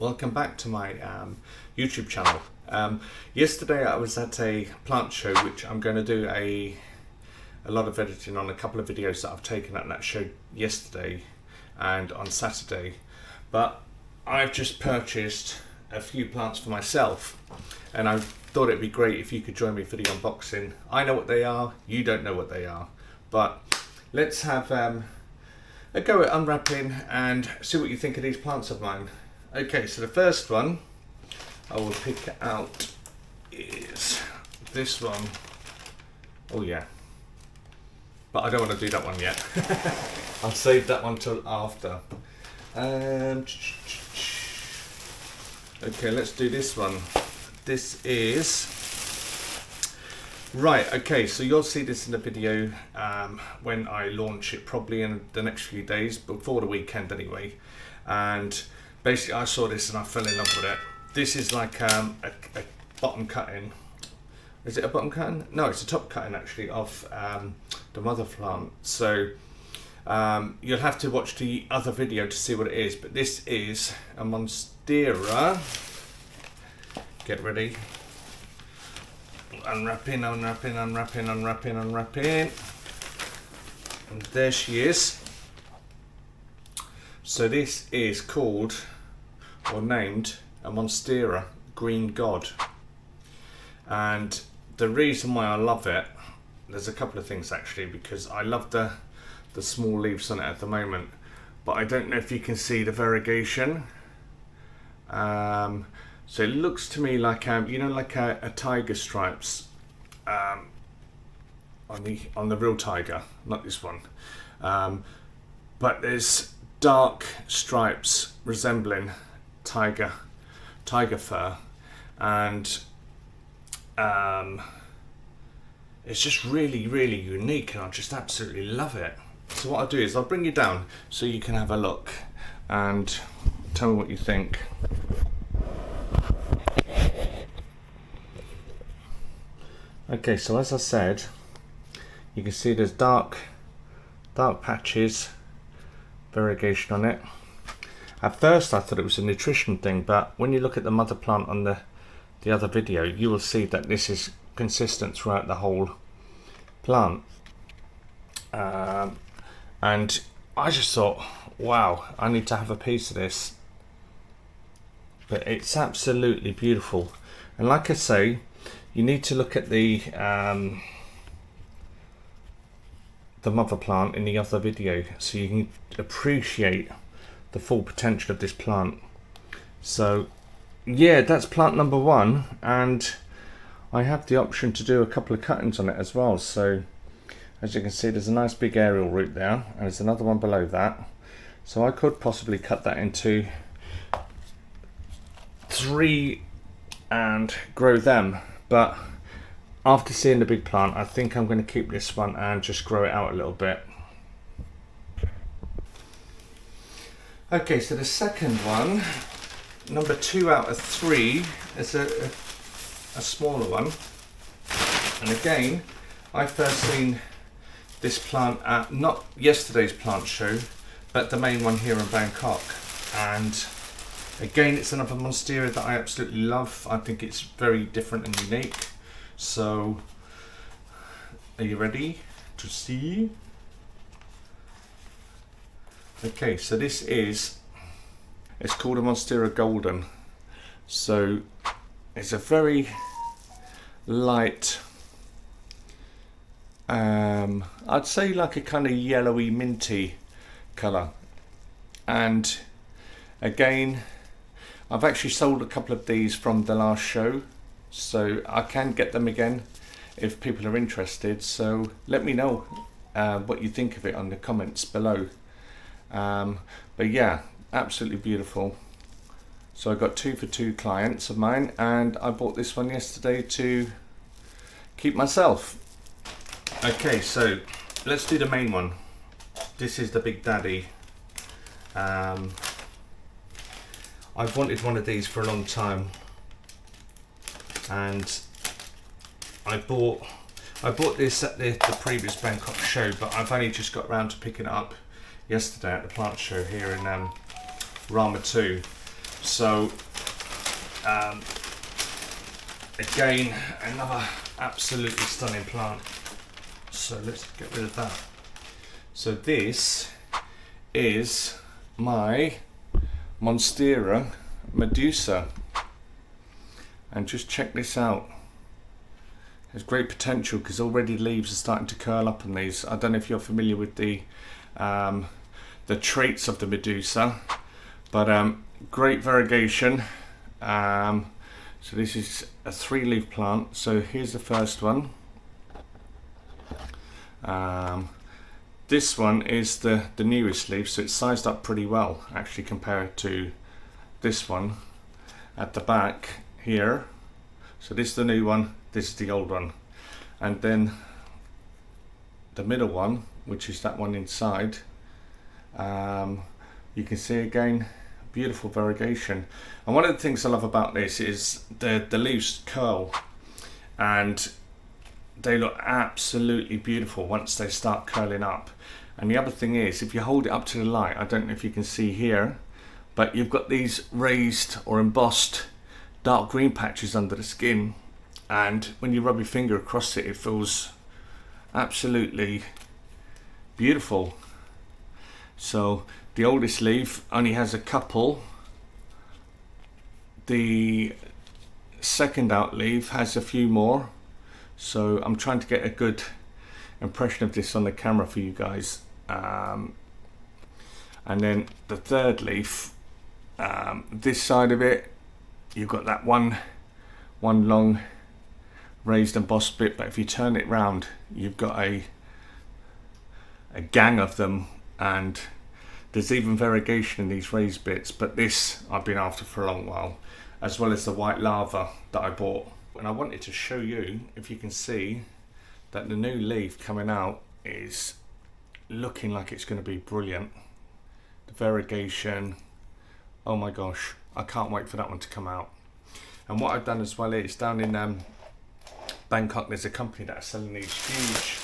Welcome back to my YouTube channel. Yesterday I was at a plant show, which I'm going to do a lot of editing on a couple of videos that I've taken at that show yesterday and on Saturday. But I've just purchased a few plants for myself, and I thought it'd be great if you could join me for the unboxing. I know what they are, you don't know what they are, but let's have a go at unwrapping and see what you think of these plants of mine. Okay, so the first one I will pick out is this one. Oh yeah, but I don't want to do that one yet. I'll save that one till after. Okay, let's do this one. This is right. Okay, so you'll see this in the video when I launch it, probably in the next few days, before the weekend anyway. And basically I saw this and I fell in love with it. This is like a bottom cutting. Is it a bottom cutting? No, it's a top cutting actually of the mother plant. So you'll have to watch the other video to see what it is. But this is a Monstera. Get ready. Unwrapping, unwrapping, unwrapping, unwrapping, unwrapping. And there she is. So this is called, or named, a Monstera Green God. And the reason why I love it, there's a couple of things actually, because I love the small leaves on it at the moment, but I don't know if you can see the variegation. So it looks to me like you know, like a tiger stripes on the real tiger, not this one. But there's dark stripes resembling tiger fur, and it's just really unique, and I just absolutely love it. So what I'll do is I'll bring you down so you can have a look and tell me what you think. Okay, so as I said, you can see there's dark patches, variegation on it. At first I thought it was a nutrition thing, but when you look at the mother plant on the other video, you will see that this is consistent throughout the whole plant. And I just thought, wow, I need to have a piece of this. But it's absolutely beautiful. And like I say, you need to look at the mother plant in the other video so you can appreciate the full potential of this plant. So yeah, that's plant number one, and I have the option to do a couple of cuttings on it as well. So as you can see, there's a nice big aerial root there, and there's another one below that. So I could possibly cut that into 3 and grow them, but after seeing the big plant, I think I'm going to keep this one and just grow it out a little bit. Okay, so the second one, number 2 out of 3, is a smaller one. And again, I first seen this plant at not yesterday's plant show, but the main one here in Bangkok. And again, it's another Monstera that I absolutely love. I think it's very different and unique. So, are you ready to see? Okay, so this is, it's called a Monstera Golden. So it's a very light, I'd say like a kind of yellowy minty colour. And again, I've actually sold a couple of these from the last show, so I can get them again if people are interested. So let me know what you think of it on the comments below. But yeah, absolutely beautiful. So I got 2 for 2 clients of mine, and I bought this one yesterday to keep myself. Okay, so let's do the main one. This is the Big Daddy. I've wanted one of these for a long time, and I bought this at the previous Bangkok show, but I've only just got around to picking it up yesterday at the plant show here in Rama 2. So again, another absolutely stunning plant. So let's get rid of that. So this is my Monstera Medusa, and just check this out. There's great potential because already leaves are starting to curl up on these. I don't know if you're familiar with the traits of the Medusa, but great variegation. So this is a 3-leaf plant. So here's the first one. This one is the newest leaf, so it's sized up pretty well actually compared to this one at the back here. So this is the new one, this is the old one, and then the middle one, which is that one inside, you can see again beautiful variegation. And one of the things I love about this is the leaves curl, and they look absolutely beautiful once they start curling up. And the other thing is, if you hold it up to the light, I don't know if you can see here, but you've got these raised or embossed dark green patches under the skin, and when you rub your finger across it, it feels absolutely beautiful. So the oldest leaf only has a couple. The second out leaf has a few more. So I'm trying to get a good impression of this on the camera for you guys. And then the third leaf, this side of it, you've got that one long raised embossed bit, but if you turn it round, you've got a gang of them, and there's even variegation in these raised bits. But this I've been after for a long while, as well as the white lava that I bought. And I wanted to show you, if you can see, that the new leaf coming out is looking like it's going to be brilliant. The variegation, oh my gosh, I can't wait for that one to come out. And what I've done as well is, down in Bangkok, there's a company that are selling these huge,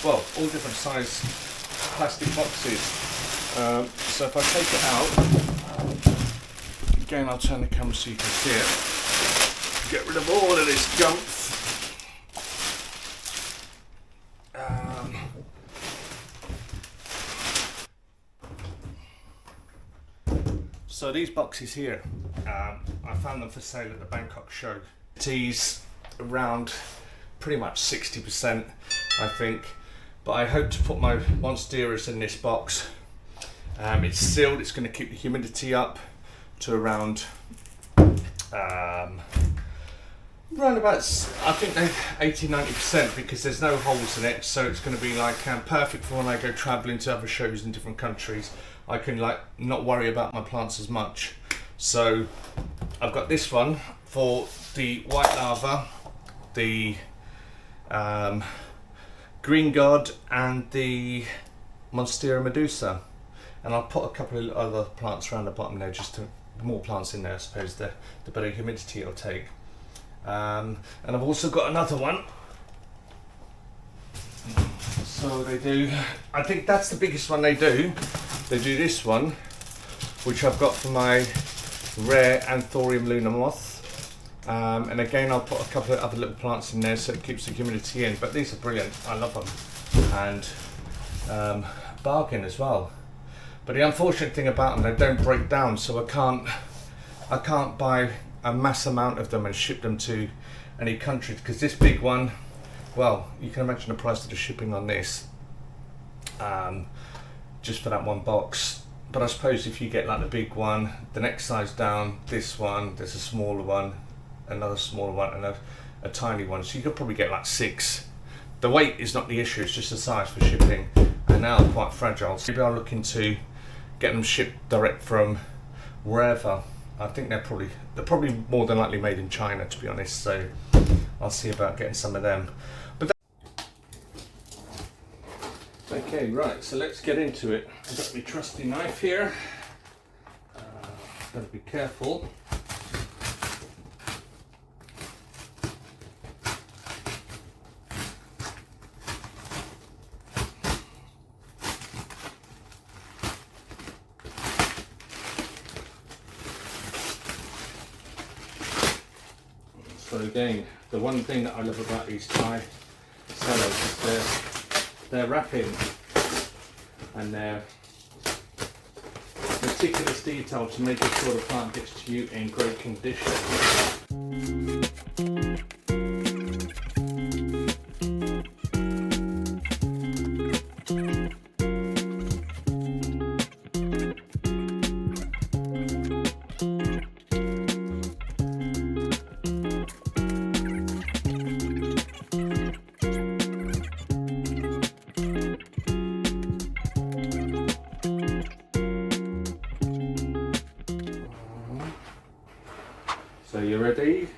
well, all different size plastic boxes. So if I take it out, again I'll turn the camera so you can see it. Get rid of all of this gunk. So these boxes here, I found them for sale at the Bangkok show. Teas around pretty much 60%, I think. But I hope to put my Monsteras in this box. It's sealed, it's going to keep the humidity up to around about, I think, 80-90%, because there's no holes in it, so it's going to be like perfect for when I go travelling to other shows in different countries. I can like not worry about my plants as much. So I've got this one for the white lava, the Green God, and the Monstera Medusa, and I'll put a couple of other plants around the bottom there, just to more plants in there, I suppose, the better humidity it'll take. And I've also got another one. So they do, I think that's the biggest one they do. They do this one, which I've got for my rare Anthurium Luna moth. And again, I'll put a couple of other little plants in there so it keeps the humidity in. But these are brilliant, I love them. And bargain as well. But the unfortunate thing about them, they don't break down, so I can't buy a mass amount of them and ship them to any country, because this big one, well, you can imagine the price of the shipping on this, just for that one box. But I suppose if you get like the big one, the next size down, this one, there's a smaller one, another smaller one, and a tiny one, so you could probably get like 6. The weight is not the issue, it's just the size for shipping, and now they're quite fragile. So maybe I'll look into getting them shipped direct from wherever. I think they're probably more than likely made in China, to be honest, so I'll see about getting some of them. But okay, right, so let's get into it. I've got my trusty knife here. Gotta be careful. So again, the one thing that I love about these Thai sellers is their wrapping and their meticulous detail to making sure the plant gets to you in great condition. So you ready?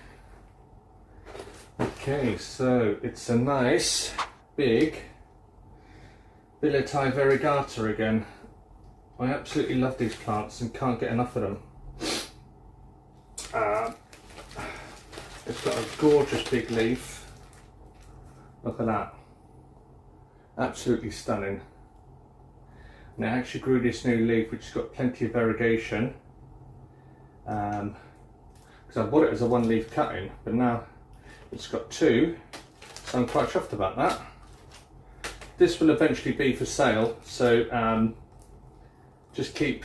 Okay, so it's a nice big Billieti variegata again. I absolutely love these plants and can't get enough of them. It's got a gorgeous big leaf. Look at that. Absolutely stunning. And it actually grew this new leaf which has got plenty of variegation. Because I bought it as a one leaf cutting, but now it's got two, so I'm quite chuffed about that. This will eventually be for sale, so just keep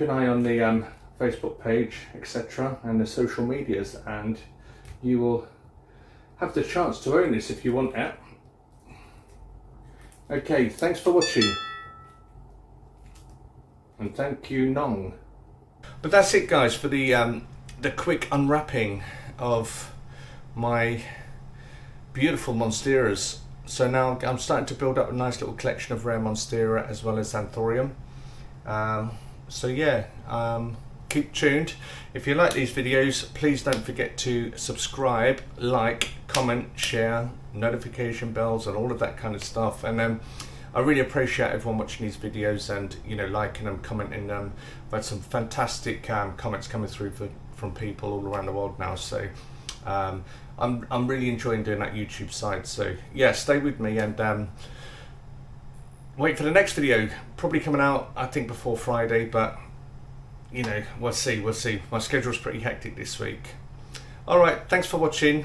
an eye on the Facebook page, etc., and the social medias, and you will have the chance to own this if you want it. Okay, thanks for watching, and thank you, Nong. But that's it, guys, for the quick unwrapping of my beautiful Monsteras. So now I'm starting to build up a nice little collection of rare Monstera as well as Xanthorium. So yeah, keep tuned. If you like these videos, please don't forget to subscribe, like, comment, share, notification bells and all of that kind of stuff. And I really appreciate everyone watching these videos and, you know, liking them, commenting them. I've had some fantastic comments coming through from people all around the world now, so I'm really enjoying doing that YouTube side. So yeah, stay with me and wait for the next video, probably coming out I think before Friday, but you know, we'll see. My schedule's pretty hectic this week. Alright, thanks for watching.